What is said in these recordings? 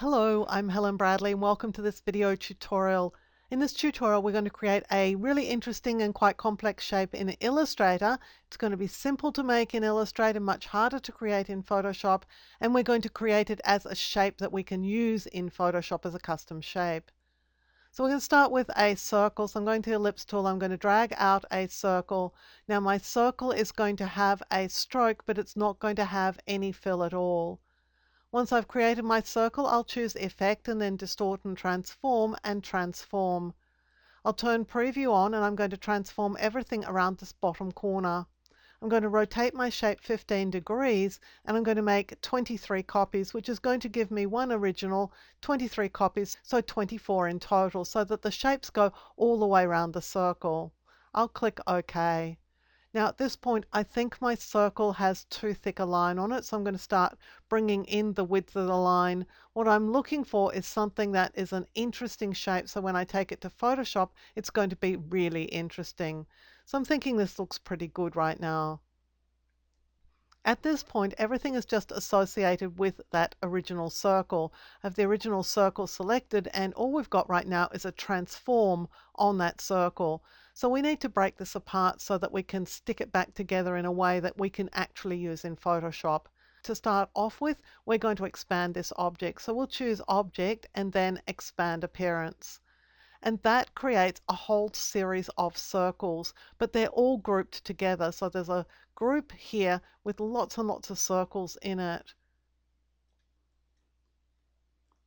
Hello, I'm Helen Bradley and welcome to this video tutorial. In this tutorial we're going to create a really interesting and quite complex shape in Illustrator. It's going to be simple to make in Illustrator, much harder to create in Photoshop, and we're going to create it as a shape that we can use in Photoshop as a custom shape. So we're going to start with a circle. So I'm going to the ellipse tool, I'm going to drag out a circle. Now my circle is going to have a stroke, but it's not going to have any fill at all. Once I've created my circle, I'll choose Effect and then Distort and Transform and Transform. I'll turn Preview on and I'm going to transform everything around this bottom corner. I'm going to rotate my shape 15 degrees and I'm going to make 23 copies, which is going to give me one original, 23 copies, so 24 in total, so that the shapes go all the way around the circle. I'll click OK. Now at this point, I think my circle has too thick a line on it, so I'm going to start bringing in the width of the line. What I'm looking for is something that is an interesting shape, so when I take it to Photoshop, it's going to be really interesting. So I'm thinking this looks pretty good right now. At this point, everything is just associated with that original circle. I have the original circle selected, and all we've got right now is a transform on that circle. So we need to break this apart so that we can stick it back together in a way that we can actually use in Photoshop. To start off with, we're going to expand this object. So we'll choose Object and then Expand Appearance. And that creates a whole series of circles, but they're all grouped together. So there's a group here with lots and lots of circles in it.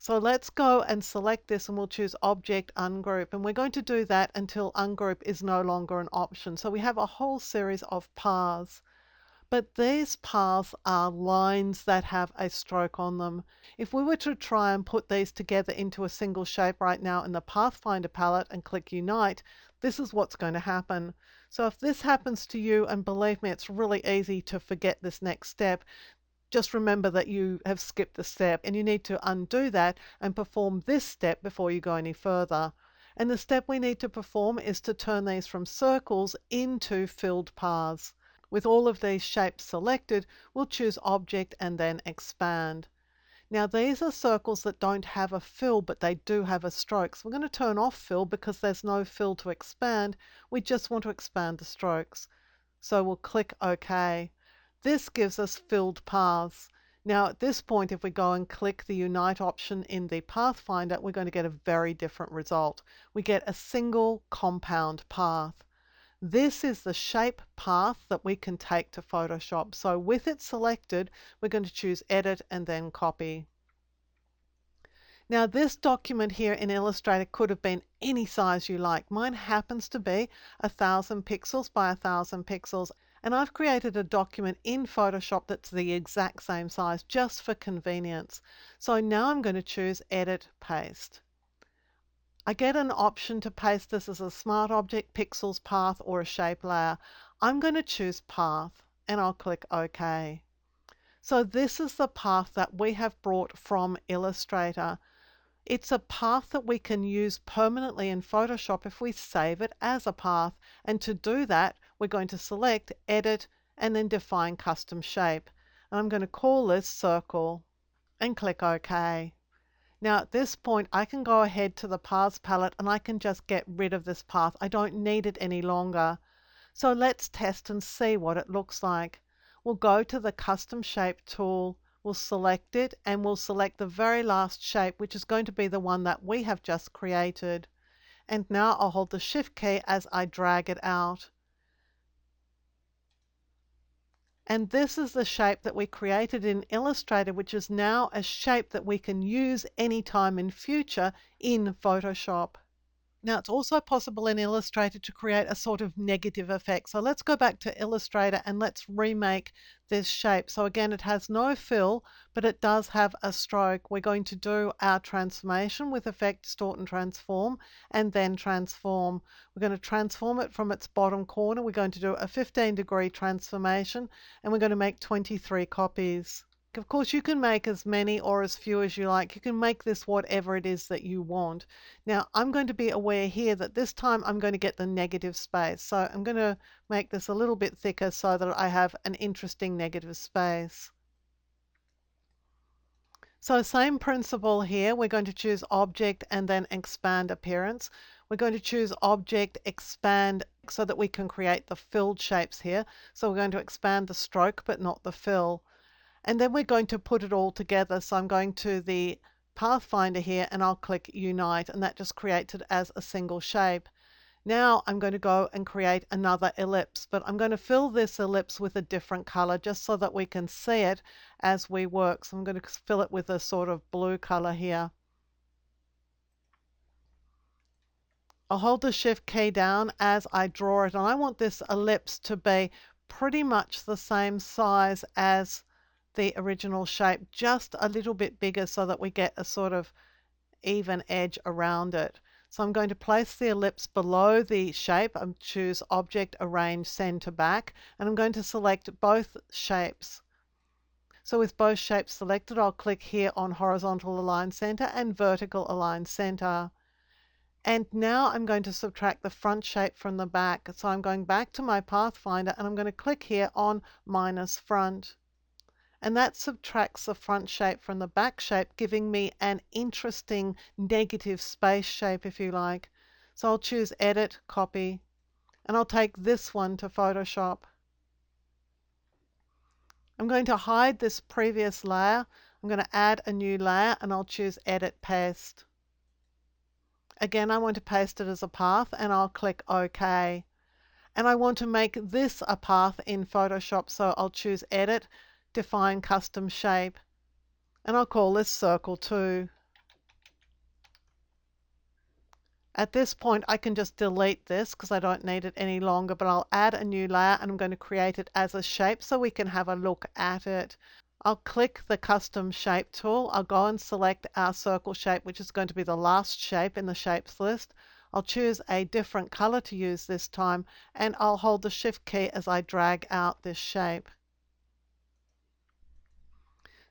So let's go and select this and we'll choose Object Ungroup. And we're going to do that until Ungroup is no longer an option. So we have a whole series of paths. But these paths are lines that have a stroke on them. If we were to try and put these together into a single shape right now in the Pathfinder palette and click Unite, this is what's going to happen. So if this happens to you, and believe me, it's really easy to forget this next step, just remember that you have skipped the step and you need to undo that and perform this step before you go any further. And the step we need to perform is to turn these from circles into filled paths. With all of these shapes selected, we'll choose Object and then Expand. Now these are circles that don't have a fill, but they do have a stroke. So we're going to turn off fill because there's no fill to expand. We just want to expand the strokes. So we'll click OK. This gives us filled paths. Now at this point, if we go and click the Unite option in the Pathfinder, we're going to get a very different result. We get a single compound path. This is the shape path that we can take to Photoshop. So with it selected, we're going to choose Edit and then Copy. Now this document here in Illustrator could have been any size you like. Mine happens to be 1000 pixels by 1000 pixels. And I've created a document in Photoshop that's the exact same size just for convenience. So now I'm going to choose Edit, Paste. I get an option to paste this as a smart object, pixels, path, or a shape layer. I'm going to choose path and I'll click OK. So this is the path that we have brought from Illustrator. It's a path that we can use permanently in Photoshop if we save it as a path. And to do that, we're going to select Edit and then Define Custom Shape. And I'm going to call this Circle and click OK. Now at this point, I can go ahead to the Paths palette and I can just get rid of this path. I don't need it any longer. So let's test and see what it looks like. We'll go to the Custom Shape tool, we'll select it, and we'll select the very last shape, which is going to be the one that we have just created. And now I'll hold the Shift key as I drag it out. And this is the shape that we created in Illustrator, which is now a shape that we can use anytime in future in Photoshop. Now it's also possible in Illustrator to create a sort of negative effect. So let's go back to Illustrator and let's remake this shape. So again, it has no fill, but it does have a stroke. We're going to do our transformation with Effect, Distort and Transform, and then Transform. We're going to transform it from its bottom corner. We're going to do a 15-degree transformation, and we're going to make 23 copies. Of course, you can make as many or as few as you like. You can make this whatever it is that you want. Now, I'm going to be aware here that this time I'm going to get the negative space. So I'm going to make this a little bit thicker so that I have an interesting negative space. So same principle here. We're going to choose object and then expand appearance. We're going to choose object, expand so that we can create the filled shapes here. So we're going to expand the stroke but not the fill. And then we're going to put it all together. So I'm going to the Pathfinder here and I'll click Unite, and that just creates it as a single shape. Now I'm going to go and create another ellipse, but I'm going to fill this ellipse with a different color just so that we can see it as we work. So I'm going to fill it with a sort of blue color here. I'll hold the Shift key down as I draw it, and I want this ellipse to be pretty much the same size as the original shape, just a little bit bigger so that we get a sort of even edge around it. So I'm going to place the ellipse below the shape and choose Object, Arrange, Send to Back, and I'm going to select both shapes. So with both shapes selected, I'll click here on Horizontal Align Center and Vertical Align Center. And now I'm going to subtract the front shape from the back. So I'm going back to my Pathfinder and I'm going to click here on Minus Front. And that subtracts the front shape from the back shape, giving me an interesting negative space shape, if you like. So I'll choose Edit, Copy, and I'll take this one to Photoshop. I'm going to hide this previous layer. I'm going to add a new layer and I'll choose Edit, Paste. Again, I want to paste it as a path and I'll click OK. And I want to make this a path in Photoshop, so I'll choose Edit, Define Custom Shape, and I'll call this Circle 2. At this point, I can just delete this because I don't need it any longer, but I'll add a new layer and I'm going to create it as a shape so we can have a look at it. I'll click the Custom Shape tool. I'll go and select our circle shape, which is going to be the last shape in the shapes list. I'll choose a different color to use this time, and I'll hold the Shift key as I drag out this shape.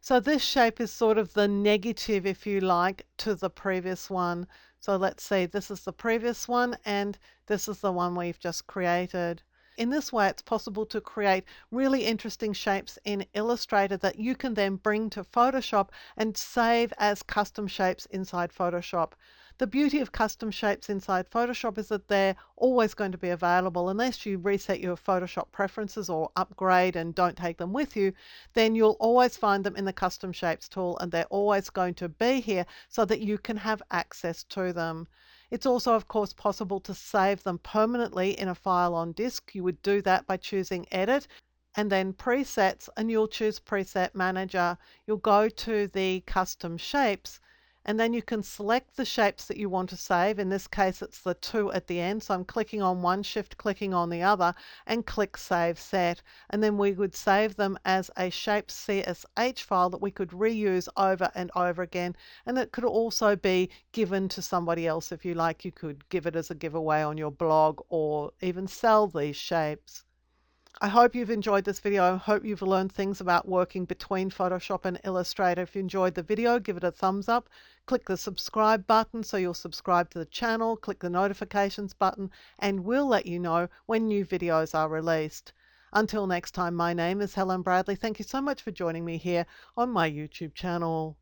So this shape is sort of the negative, if you like, to the previous one. So let's see, this is the previous one and this is the one we've just created. In this way, it's possible to create really interesting shapes in Illustrator that you can then bring to Photoshop and save as custom shapes inside Photoshop. The beauty of custom shapes inside Photoshop is that they're always going to be available unless you reset your Photoshop preferences or upgrade and don't take them with you. Then you'll always find them in the Custom Shapes tool and they're always going to be here so that you can have access to them. It's also, of course, possible to save them permanently in a file on disk. You would do that by choosing Edit and then Presets, and you'll choose Preset Manager. You'll go to the Custom Shapes, and then you can select the shapes that you want to save. In this case, it's the 2 at the end. So I'm clicking on one, Shift clicking on the other, and click Save Set. And then we would save them as a shape CSH file that we could reuse over and over again. And it could also be given to somebody else if you like. You could give it as a giveaway on your blog or even sell these shapes. I hope you've enjoyed this video. I hope you've learned things about working between Photoshop and Illustrator. If you enjoyed the video, give it a thumbs up. Click the subscribe button so you'll subscribe to the channel. Click the notifications button and we'll let you know when new videos are released. Until next time, my name is Helen Bradley. Thank you so much for joining me here on my YouTube channel.